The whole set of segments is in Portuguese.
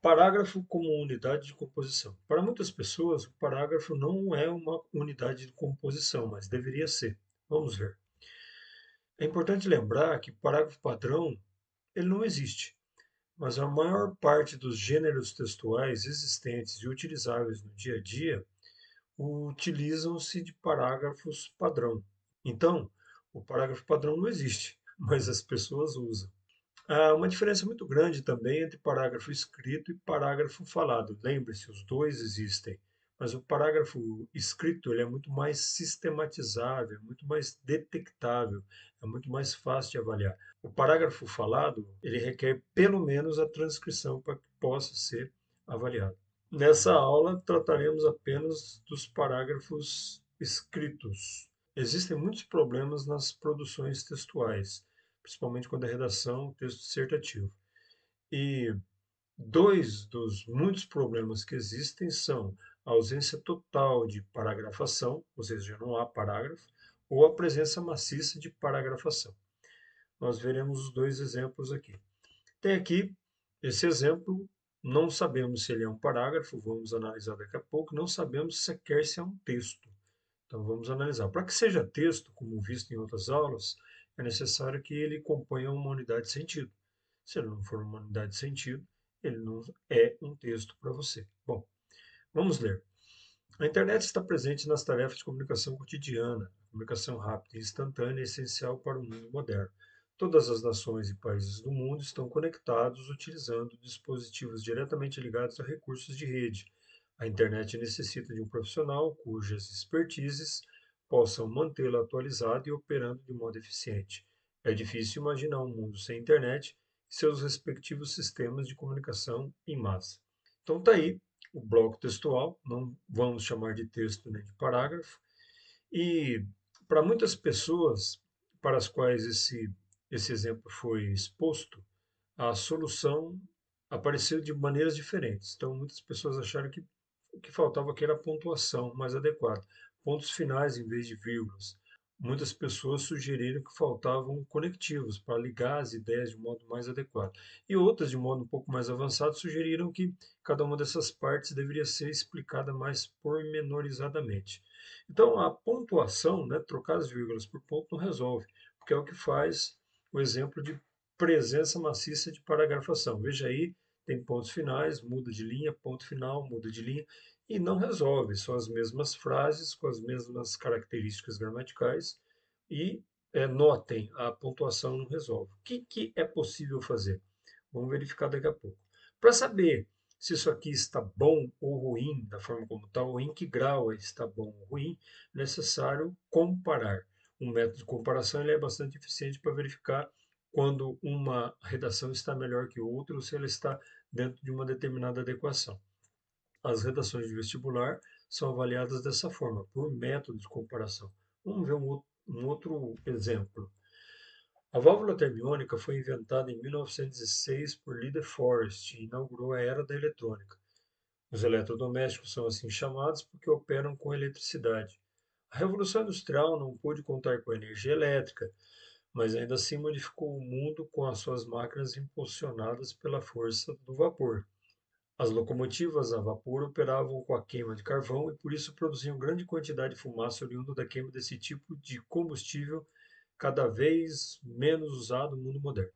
Parágrafo como unidade de composição. Para muitas pessoas, o parágrafo não é uma unidade de composição, mas deveria ser. Vamos ver. É importante lembrar que o parágrafo padrão ele não existe, mas a maior parte dos gêneros textuais existentes e utilizáveis no dia a dia utilizam-se de parágrafos padrão. Então, o parágrafo padrão não existe, mas as pessoas usam. Há uma diferença muito grande também entre parágrafo escrito e parágrafo falado. Lembre-se, os dois existem, mas o parágrafo escrito ele é muito mais sistematizável, muito mais detectável, é muito mais fácil de avaliar. O parágrafo falado ele requer pelo menos a transcrição para que possa ser avaliado. Nessa aula trataremos apenas dos parágrafos escritos. Existem muitos problemas nas produções textuais, principalmente quando a redação, texto dissertativo. E dois dos muitos problemas que existem são a ausência total de paragrafação, ou seja, não há parágrafo, ou a presença maciça de paragrafação. Nós veremos os dois exemplos aqui. Tem aqui esse exemplo, não sabemos se ele é um parágrafo, vamos analisar daqui a pouco, não sabemos sequer se é um texto. Então vamos analisar. Para que seja texto, como visto em outras aulas, é necessário que ele componha uma unidade de sentido. Se ele não for uma unidade de sentido, ele não é um texto para você. Bom, vamos ler. A internet está presente nas tarefas de comunicação cotidiana. A comunicação rápida e instantânea é essencial para o mundo moderno. Todas as nações e países do mundo estão conectados utilizando dispositivos diretamente ligados a recursos de rede. A internet necessita de um profissional cujas expertises possam mantê-la atualizada e operando de modo eficiente. É difícil imaginar um mundo sem internet e seus respectivos sistemas de comunicação em massa. Então está aí o bloco textual, não vamos chamar de texto nem de parágrafo, e para muitas pessoas para as quais esse exemplo foi exposto, a solução apareceu de maneiras diferentes. Então, muitas pessoas acharam que o que faltava aqui era a pontuação mais adequada, pontos finais em vez de vírgulas. Muitas pessoas sugeriram que faltavam conectivos para ligar as ideias de modo mais adequado. E outras, de modo um pouco mais avançado, sugeriram que cada uma dessas partes deveria ser explicada mais pormenorizadamente. Então, a pontuação, né, trocar as vírgulas por ponto, não resolve, porque é o que faz o exemplo de presença maciça de paragrafação. Veja aí, tem pontos finais, muda de linha, ponto final, muda de linha, e não resolve. São as mesmas frases, com as mesmas características gramaticais, e notem, a pontuação não resolve. O que é possível fazer? Vamos verificar daqui a pouco. Para saber se isso aqui está bom ou ruim, da forma como está, ou em que grau está bom ou ruim, é necessário comparar. Um método de comparação ele é bastante eficiente para verificar quando uma redação está melhor que outra ou se ela está dentro de uma determinada adequação. As redações de vestibular são avaliadas dessa forma, por método de comparação. Vamos ver um outro exemplo. A válvula termiônica foi inventada em 1906 por Lee De Forest e inaugurou a era da eletrônica. Os eletrodomésticos são assim chamados porque operam com eletricidade. A Revolução Industrial não pôde contar com a energia elétrica, mas ainda assim modificou o mundo com as suas máquinas impulsionadas pela força do vapor. As locomotivas a vapor operavam com a queima de carvão e por isso produziam grande quantidade de fumaça oriunda da queima desse tipo de combustível cada vez menos usado no mundo moderno.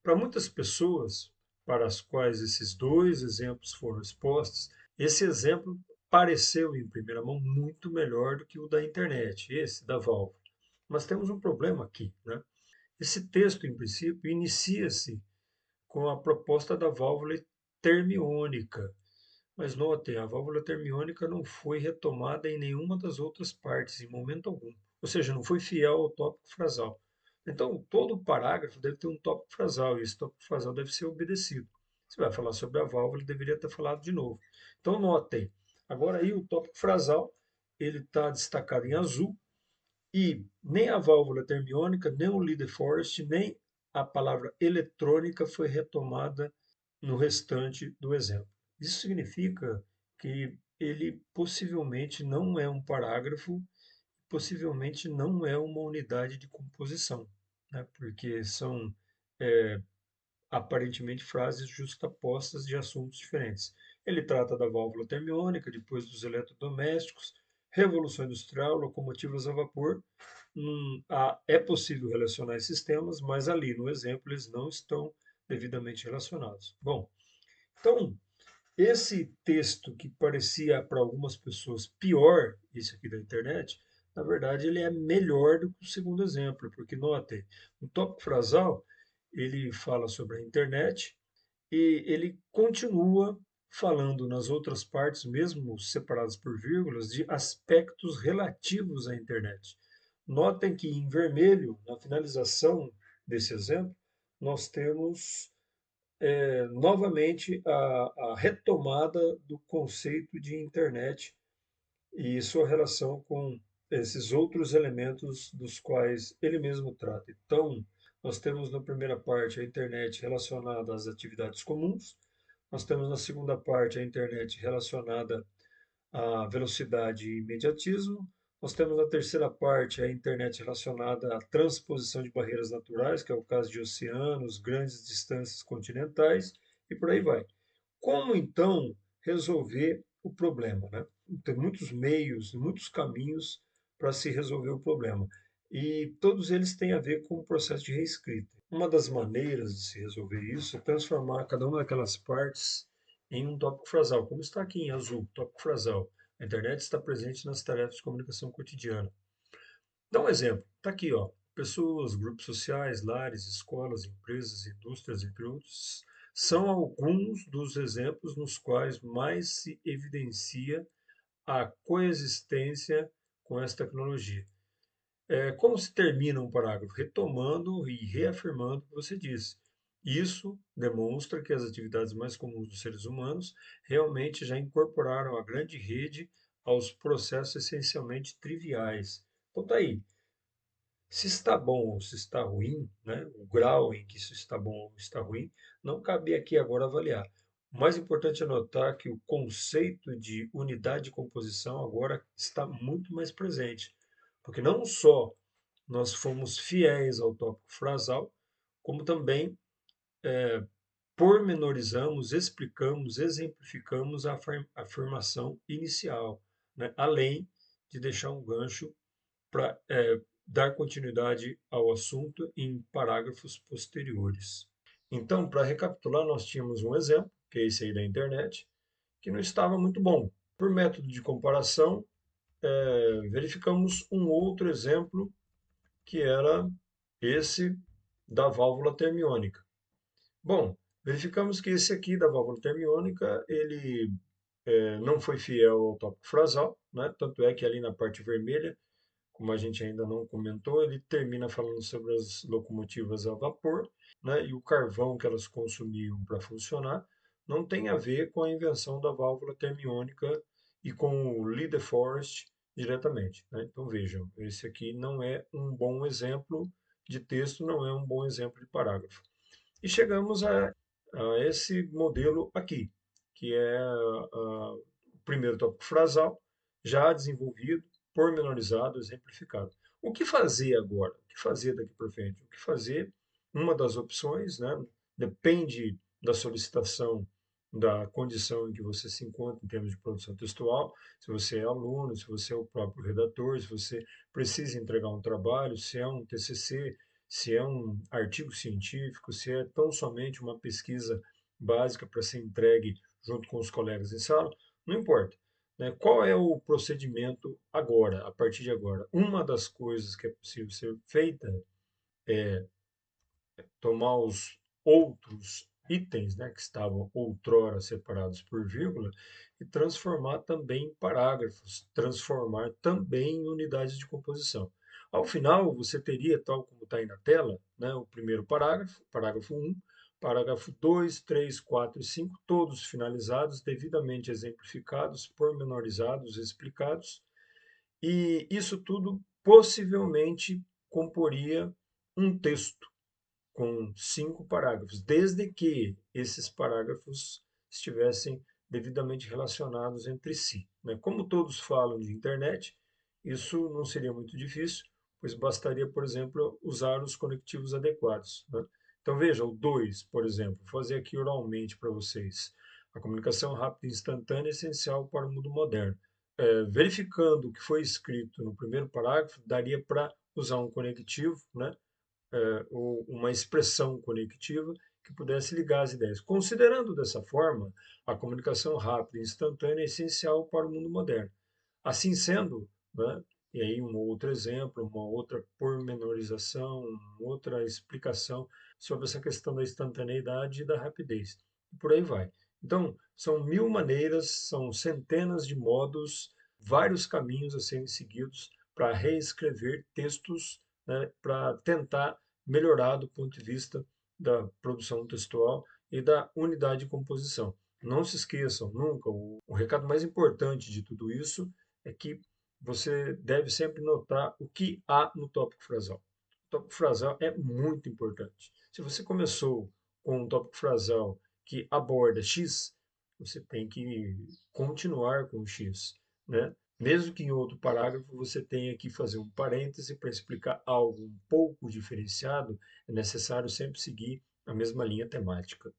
Para muitas pessoas, para as quais esses dois exemplos foram expostos, esse exemplo pareceu em primeira mão muito melhor do que o da internet, esse da válvula. Mas temos um problema aqui, né? Esse texto, em princípio, inicia-se com a proposta da válvula termiônica. Mas notem, a válvula termiônica não foi retomada em nenhuma das outras partes, em momento algum. Ou seja, não foi fiel ao tópico frasal. Então, todo parágrafo deve ter um tópico frasal, e esse tópico frasal deve ser obedecido. Se vai falar sobre a válvula, ele deveria ter falado de novo. Então, notem, agora aí o tópico frasal, ele está destacado em azul, e nem a válvula termiônica, nem o Lee de Forest, nem a palavra eletrônica foi retomada no restante do exemplo. Isso significa que ele possivelmente não é um parágrafo, possivelmente não é uma unidade de composição, né? Porque são aparentemente frases justapostas de assuntos diferentes. Ele trata da válvula termiônica, depois dos eletrodomésticos, revolução industrial, locomotivas a vapor. É possível relacionar esses temas, mas ali no exemplo eles não estão devidamente relacionados. Bom, então esse texto que parecia para algumas pessoas pior, esse aqui da internet, na verdade ele é melhor do que o segundo exemplo, porque notem, o tópico frasal ele fala sobre a internet e ele continua falando nas outras partes, mesmo separadas por vírgulas, de aspectos relativos à internet. Notem que em vermelho, na finalização desse exemplo, nós temos novamente a retomada do conceito de internet e sua relação com esses outros elementos dos quais ele mesmo trata. Então, nós temos na primeira parte a internet relacionada às atividades comuns, nós temos na segunda parte a internet relacionada à velocidade e imediatismo, nós temos na terceira parte a internet relacionada à transposição de barreiras naturais, que é o caso de oceanos, grandes distâncias continentais, e por aí vai. Como então resolver o problema, né? Tem muitos meios, muitos caminhos para se resolver o problema. E todos eles têm a ver com o processo de reescrita. Uma das maneiras de se resolver isso é transformar cada uma daquelas partes em um tópico frasal, como está aqui em azul, tópico frasal. A internet está presente nas tarefas de comunicação cotidiana. Dá um exemplo. Está aqui, ó. Pessoas, grupos sociais, lares, escolas, empresas, indústrias, entre outros, são alguns dos exemplos nos quais mais se evidencia a coexistência com essa tecnologia. Como se termina um parágrafo? Retomando e reafirmando o que você disse. Isso demonstra que as atividades mais comuns dos seres humanos realmente já incorporaram a grande rede aos processos essencialmente triviais. Então, está aí. Se está bom ou se está ruim, né, o grau em que isso está bom ou está ruim, não cabe aqui agora avaliar. O mais importante é notar que o conceito de unidade de composição agora está muito mais presente, porque não só nós fomos fiéis ao tópico frasal, como também pormenorizamos, explicamos, exemplificamos a afirmação inicial, né, além de deixar um gancho para dar continuidade ao assunto em parágrafos posteriores. Então, para recapitular, nós tínhamos um exemplo, que é esse aí da internet, que não estava muito bom. Por método de comparação, verificamos um outro exemplo, que era esse da válvula termiônica. Bom, verificamos que esse aqui da válvula termiônica, ele não foi fiel ao tópico frasal, né? Tanto é que ali na parte vermelha, como a gente ainda não comentou, ele termina falando sobre as locomotivas a vapor, né, e o carvão que elas consumiam para funcionar, não tem a ver com a invenção da válvula termiônica e com o Lee de Forest diretamente. Né? Então vejam, esse aqui não é um bom exemplo de texto, não é um bom exemplo de parágrafo. E chegamos a esse modelo aqui, que é o primeiro tópico frasal, já desenvolvido, pormenorizado, exemplificado. O que fazer agora? O que fazer daqui para frente? O que fazer? Uma das opções, né, depende da solicitação, da condição em que você se encontra em termos de produção textual, se você é aluno, se você é o próprio redator, se você precisa entregar um trabalho, se é um TCC, se é um artigo científico, se é tão somente uma pesquisa básica para ser entregue junto com os colegas em sala, não importa. Né? Qual é o procedimento agora, a partir de agora? Uma das coisas que é possível ser feita é tomar os outros itens, né, que estavam outrora separados por vírgula e transformar também em parágrafos, transformar também em unidades de composição. Ao final, você teria, tal como está aí na tela, né, o primeiro parágrafo, parágrafo 1, parágrafo 2, 3, 4 e 5, todos finalizados, devidamente exemplificados, pormenorizados, explicados, e isso tudo possivelmente comporia um texto com 5 parágrafos, desde que esses parágrafos estivessem devidamente relacionados entre si. Né? Como todos falam de internet, isso não seria muito difícil, pois bastaria, por exemplo, usar os conectivos adequados. Né? Então veja, o 2, por exemplo, vou fazer aqui oralmente para vocês. A comunicação rápida e instantânea é essencial para o mundo moderno. Verificando o que foi escrito no primeiro parágrafo, daria para usar um conectivo, né? Ou uma expressão conectiva que pudesse ligar as ideias. Considerando dessa forma, a comunicação rápida e instantânea é essencial para o mundo moderno. Assim sendo, né, e aí um outro exemplo, uma outra pormenorização, uma outra explicação sobre essa questão da instantaneidade e da rapidez. E por aí vai. Então, são mil maneiras, são centenas de modos, vários caminhos a serem seguidos para reescrever textos, né, para tentar melhorar do ponto de vista da produção textual e da unidade de composição. Não se esqueçam nunca, o recado mais importante de tudo isso é que você deve sempre notar o que há no tópico frasal. O tópico frasal é muito importante. Se você começou com um tópico frasal que aborda X, você tem que continuar com o X, né? Mesmo que em outro parágrafo você tenha que fazer um parêntese para explicar algo um pouco diferenciado, é necessário sempre seguir a mesma linha temática.